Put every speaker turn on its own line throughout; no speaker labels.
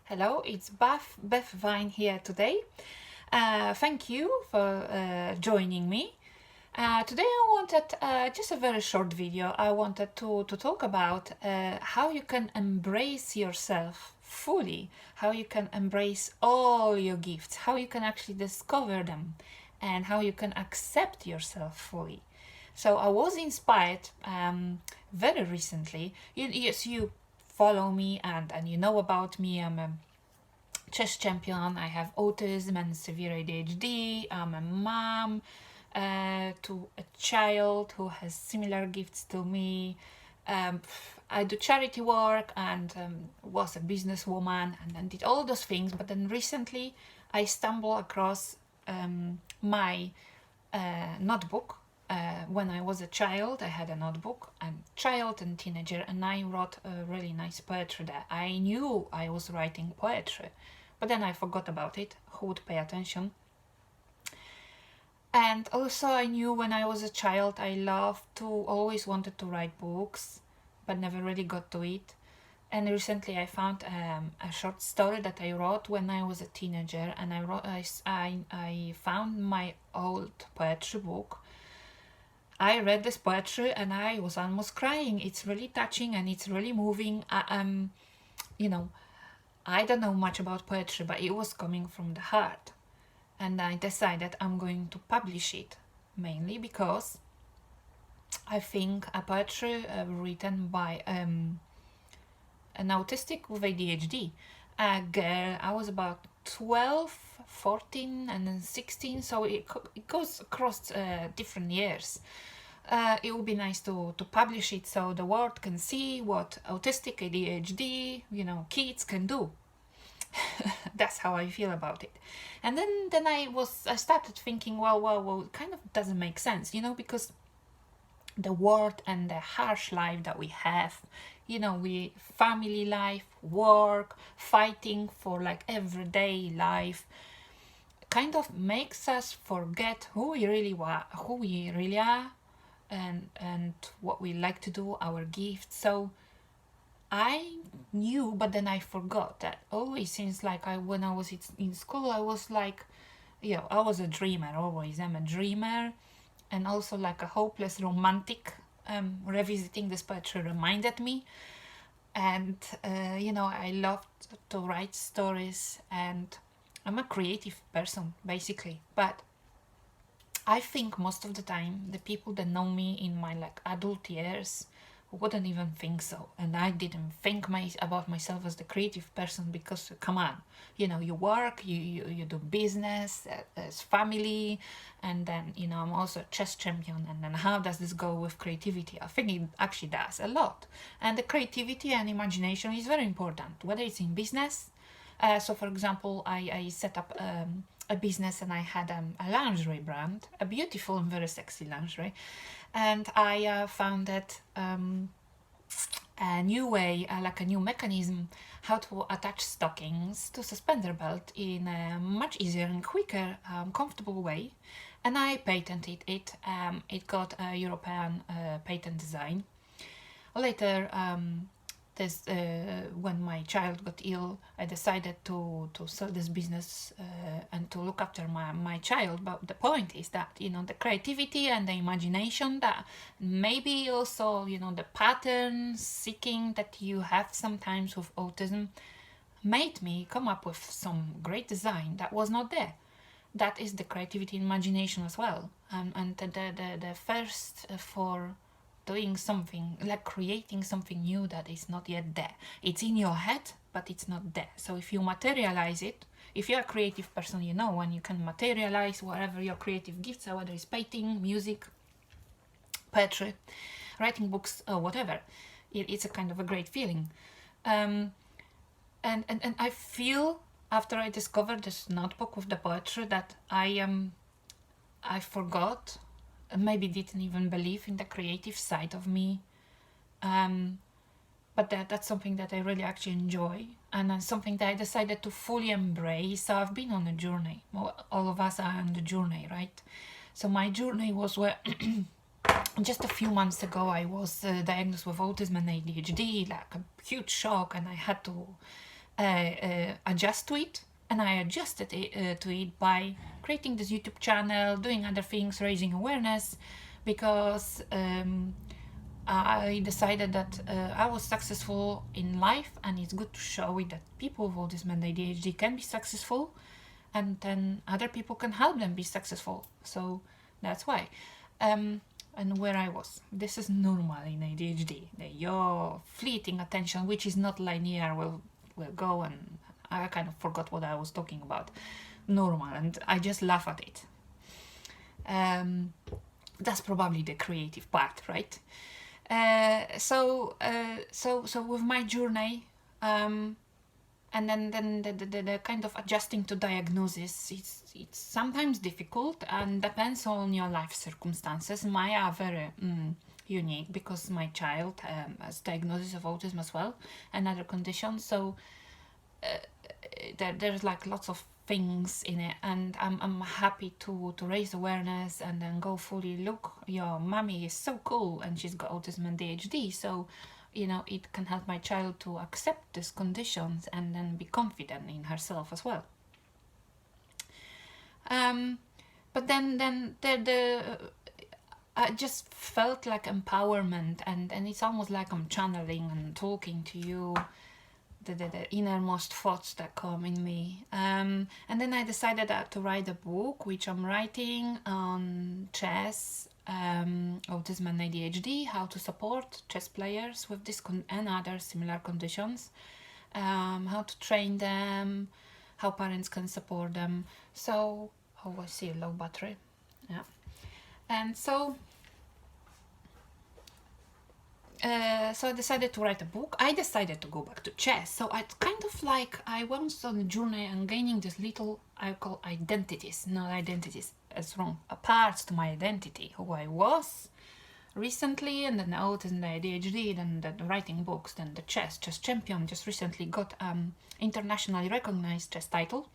Hello, it's Beth Vine here today. Thank you for joining me. Today I wanted just a very short video. I wanted to talk about how you can embrace yourself fully, how you can embrace all your gifts, how you can actually discover them, and how you can accept yourself fully. So I was inspired very recently. Yes, you follow me and you know about me. I'm a chess champion. I have autism and severe ADHD. I'm a mom to a child who has similar gifts to me. Um, I do charity work and was a businesswoman and did all those things. But then recently I stumbled across my notebook. When I was a child, I had a notebook, and child and teenager, and I wrote a really nice poetry there. I knew I was writing poetry, but then I forgot about it. Who would pay attention? And also I knew when I was a child I loved to, always wanted to write books, but never really got to it. And recently I found a short story that I wrote when I was a teenager, and I found my old poetry book. I read this poetry and I was almost crying. It's really touching and it's really moving. You know, I don't know much about poetry, but it was coming from the heart. And I decided I'm going to publish it, mainly because I think a poetry written by an autistic with ADHD, a girl, I was about 12, 14 and then 16, so it goes across different years. It would be nice to publish it so the world can see what autistic ADHD, kids can do. That's how I feel about it. And then I started thinking, well, it kind of doesn't make sense, because the world and the harsh life that we have, we family life, work, fighting for like everyday life, kind of makes us forget who we really are, and what we like to do, our gifts. So I knew, but then I forgot that always since when I was in school, I was like, I was a dreamer always. I'm a dreamer, and also like a hopeless romantic. Revisiting this poetry reminded me, and I loved to write stories, and I'm a creative person basically. But I think most of the time the people that know me in my adult years wouldn't even think so, and I didn't think about myself as the creative person, because come on, you work, you do business as family, and then I'm also a chess champion, and then how does this go with creativity? I think it actually does a lot, and the creativity and imagination is very important, whether it's in business. So for example, I set up a business, and I had a lingerie brand, a beautiful and very sexy lingerie, and I found that a new way, like a new mechanism, how to attach stockings to suspender belt in a much easier and quicker, comfortable way, and I patented it. It got a European patent design. Later, when my child got ill, I decided to sell this business and to look after my child. But the point is that the creativity and the imagination, that maybe also the pattern seeking that you have sometimes with autism, made me come up with some great design that was not there. That is the creativity and imagination as well, and the first for doing something, like creating something new that is not yet there. It's in your head, but it's not there. So if you materialize it, if you're a creative person, when you can materialize whatever your creative gifts are, whether it's painting, music, poetry, writing books, or whatever, it's a kind of a great feeling. And I feel, after I discovered this notebook with the poetry, that I forgot, maybe didn't even believe in the creative side of me, but that's something that I really actually enjoy, and something that I decided to fully embrace. So I've been on a journey. Well, all of us are on the journey, right? So my journey was where just a few months ago I was diagnosed with autism and ADHD, like a huge shock, and I had to adjust to it, and I adjusted to it by creating this YouTube channel, doing other things, raising awareness, because I decided that I was successful in life, and it's good to show it that people with autism and ADHD can be successful, and then other people can help them be successful. So that's why. And where I was, this is normal in ADHD. Your fleeting attention, which is not linear, will go, and I kind of forgot what I was talking about. Normal, and I just laugh at it. That's probably the creative part, right? So with my journey, and then the kind of adjusting to diagnosis, it's sometimes difficult and depends on your life circumstances. Mine are very unique because my child has diagnosis of autism as well and other conditions. So there's like lots of things in it, and I'm happy to raise awareness and then go fully, look, your mommy is so cool and she's got autism and ADHD, so it can help my child to accept these conditions and then be confident in herself as well. But then I just felt like empowerment, and it's almost like I'm channeling and talking to you, the innermost thoughts that come in me. And then I decided to write a book, which I'm writing on chess, autism and ADHD, how to support chess players with this and other similar conditions, how to train them, how parents can support them. So, I see a low battery. Yeah. And so I decided to write a book. I decided to go back to chess. So I kind of like, I went on a journey and gaining this little, I call identities, not identities, it's wrong, parts to my identity, who I was recently, and then the autism, the ADHD, then the writing books, then the chess champion. Just recently got internationally recognized chess title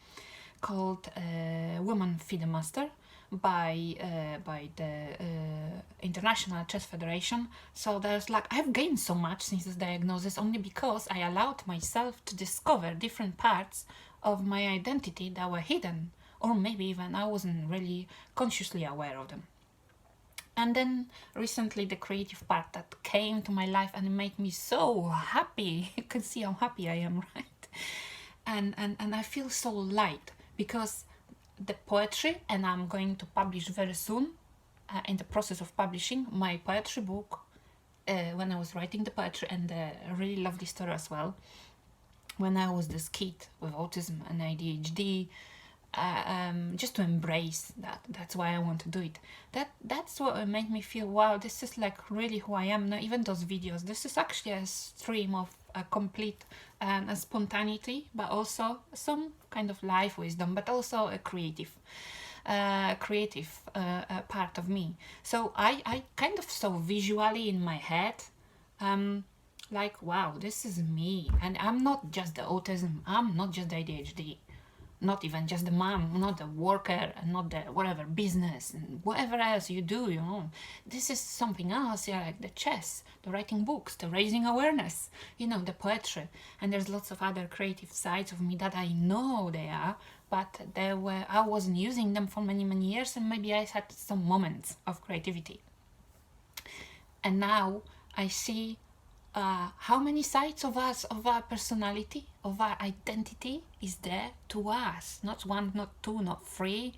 called Women FIDE Master by the International Chess Federation. So there's like, I've gained so much since this diagnosis only because I allowed myself to discover different parts of my identity that were hidden, or maybe even I wasn't really consciously aware of them. And then recently the creative part that came to my life, and it made me so happy. You can see how happy I am, right? And I feel so light because the poetry, and I'm going to publish very soon, in the process of publishing my poetry book, when I was writing the poetry, and I really love this story as well. When I was this kid with autism and ADHD, just to embrace that's why I want to do it. That's what made me feel, wow, this is like really who I am now. Even those videos, this is actually a stream of a complete a spontaneity, but also some kind of life wisdom, but also a creative part of me. So I kind of saw visually in my head, like, wow, this is me, and I'm not just the autism, I'm not just the ADHD, not even just the mom, not the worker, and not the whatever business and whatever else you do, This is something else, like the chess, the writing books, the raising awareness, the poetry. And there's lots of other creative sides of me that I know they are, but I wasn't using them for many, many years, and maybe I had some moments of creativity. And now I see how many sides of us, of our personality, of our identity is there to us. Not one, not two, not three.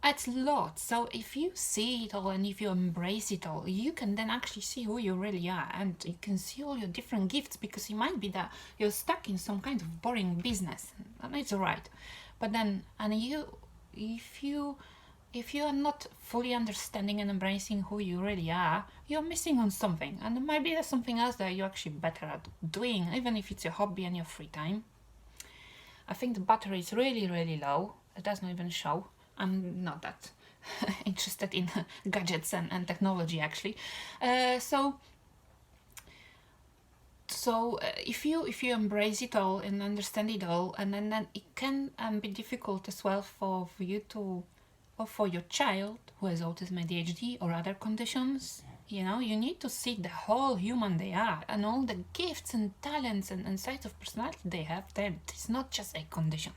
It's lots. So if you see it all and if you embrace it all, you can then actually see who you really are, and you can see all your different gifts, because it might be that you're stuck in some kind of boring business, and it's alright. But then, if you are not fully understanding and embracing who you really are, you're missing on something, and it might be there's something else that you're actually better at doing, even if it's your hobby and your free time. I think the battery is really, really low. It doesn't even show. I'm not that interested in gadgets and technology, actually. So if you embrace it all and understand it all, and then it can be difficult as well for you to, or for your child who has autism, ADHD, or other conditions, You know, you need to see the whole human they are and all the gifts and talents and sides of personality they have. That it's not just a condition.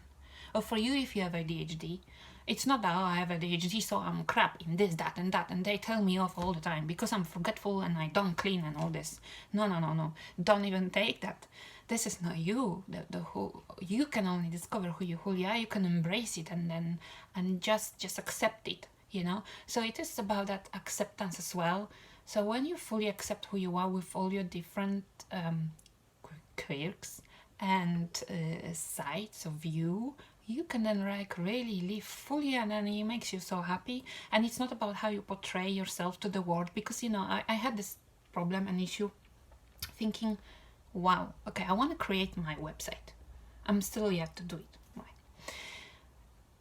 Or for you, if you have ADHD, it's not that, oh, I have ADHD, so I'm crap in this, that, and they tell me off all the time because I'm forgetful and I don't clean and all this. No, no, no, no. Don't even take that. This is not you. The who you can only discover who you are. You can embrace it and just accept it. You know. So it is about that acceptance as well. So when you fully accept who you are with all your different quirks and sides of you, you can then like really live fully, and then it makes you so happy. And it's not about how you portray yourself to the world, because you know I had this problem and issue thinking, wow, okay, I want to create my website. I'm still yet to do it.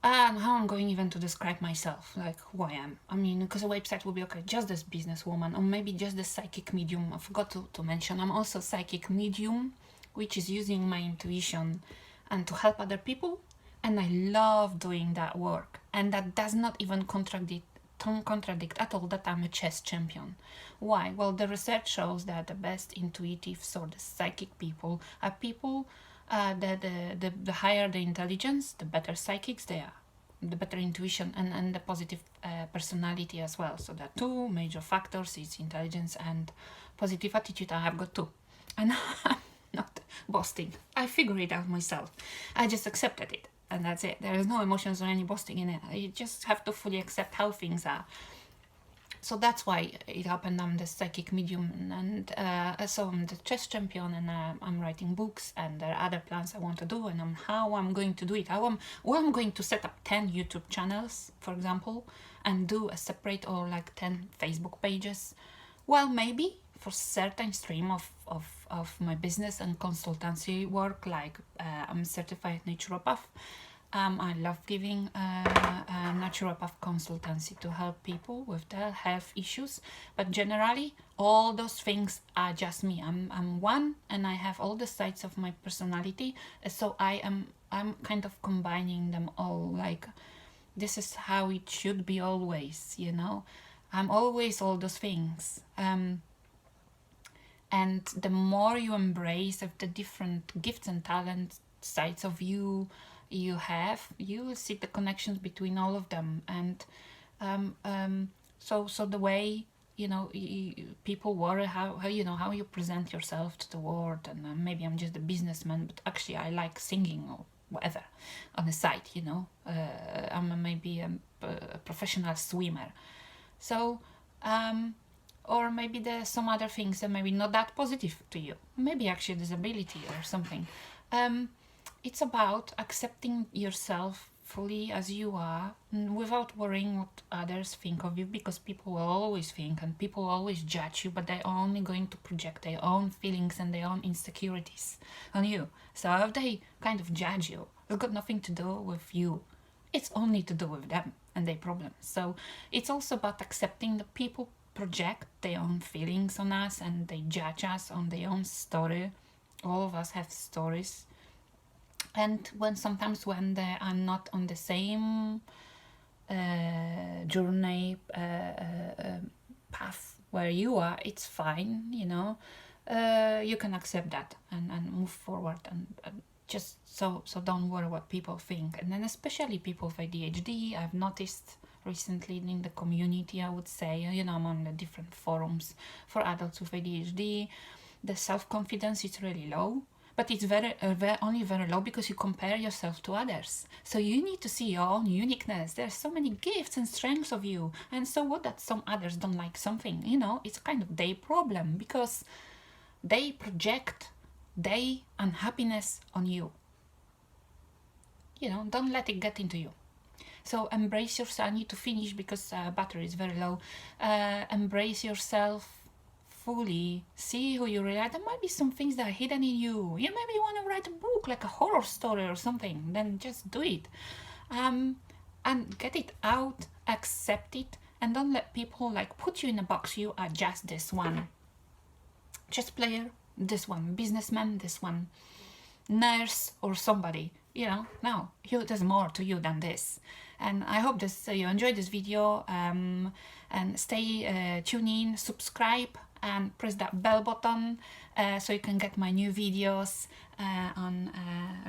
And how I'm going even to describe myself, like who I am. I mean, because a website will be, okay, just this businesswoman, or maybe just the psychic medium. I forgot to mention, I'm also a psychic medium, which is using my intuition and to help other people. And I love doing that work. And that does not even contradict at all that I'm a chess champion. Why? Well, the research shows that the best intuitives or the psychic people are people the higher the intelligence, the better psychics they are, the better intuition and the positive personality as well. So the two major factors is intelligence and positive attitude. I have got two. And I'm not boasting. I figured it out myself. I just accepted it. And that's it. There is no emotions or any boasting in it. You just have to fully accept how things are. So that's why it happened. I'm the psychic medium, and so I'm the chess champion, and I'm writing books, and there are other plans I want to do, and how I'm going to do it. I'm going to set up 10 YouTube channels, for example, and do a separate, or like 10 Facebook pages. Well, maybe for certain stream of my business and consultancy work, like I'm a certified naturopath. I love giving naturopath consultancy to help people with their health issues, but generally all those things are just me. I'm one, and I have all the sides of my personality, so I'm kind of combining them all. Like, this is how it should be always, you know. I'm always all those things. And the more you embrace of the different gifts and talents, sides of you have, you will see the connections between all of them. And so the way, you know, people worry how you know how you present yourself to the world, and maybe I'm just a businessman, but actually I like singing or whatever on the side, you know. I'm maybe a professional swimmer, so or maybe there's some other things that maybe not that positive to you, maybe actually disability or something. It's about accepting yourself fully as you are, without worrying what others think of you, because people will always think and people always judge you, but they're only going to project their own feelings and their own insecurities on you. So if they kind of judge you, it's got nothing to do with you. It's only to do with them and their problems. So it's also about accepting that people project their own feelings on us and they judge us on their own story. All of us have stories. And sometimes when they are not on the same journey path where you are, it's fine, you know. You can accept that and move forward, and just so don't worry what people think. And then especially people with ADHD, I've noticed recently in the community, I would say, you know, I'm on the different forums for adults with ADHD, the self-confidence is really low. But it's only very low because you compare yourself to others. So you need to see your own uniqueness. There's so many gifts and strengths of you. And so what that some others don't like something, you know, it's kind of their problem, because they project their unhappiness on you. You know, don't let it get into you. So embrace yourself. I need to finish because battery is very low. Embrace yourself fully, see who you really are. There might be some things that are hidden in you. You maybe want to write a book, like a horror story or something, then just do it. And get it out, accept it, and don't let people like put you in a box. You are just this one chess player, this one businessman, this one nurse or somebody, you know. No, there's more to you than this. And I hope this you enjoyed this video, and stay tuned in, subscribe, and press that bell button so you can get my new videos on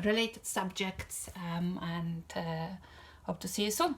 related subjects, and hope to see you soon.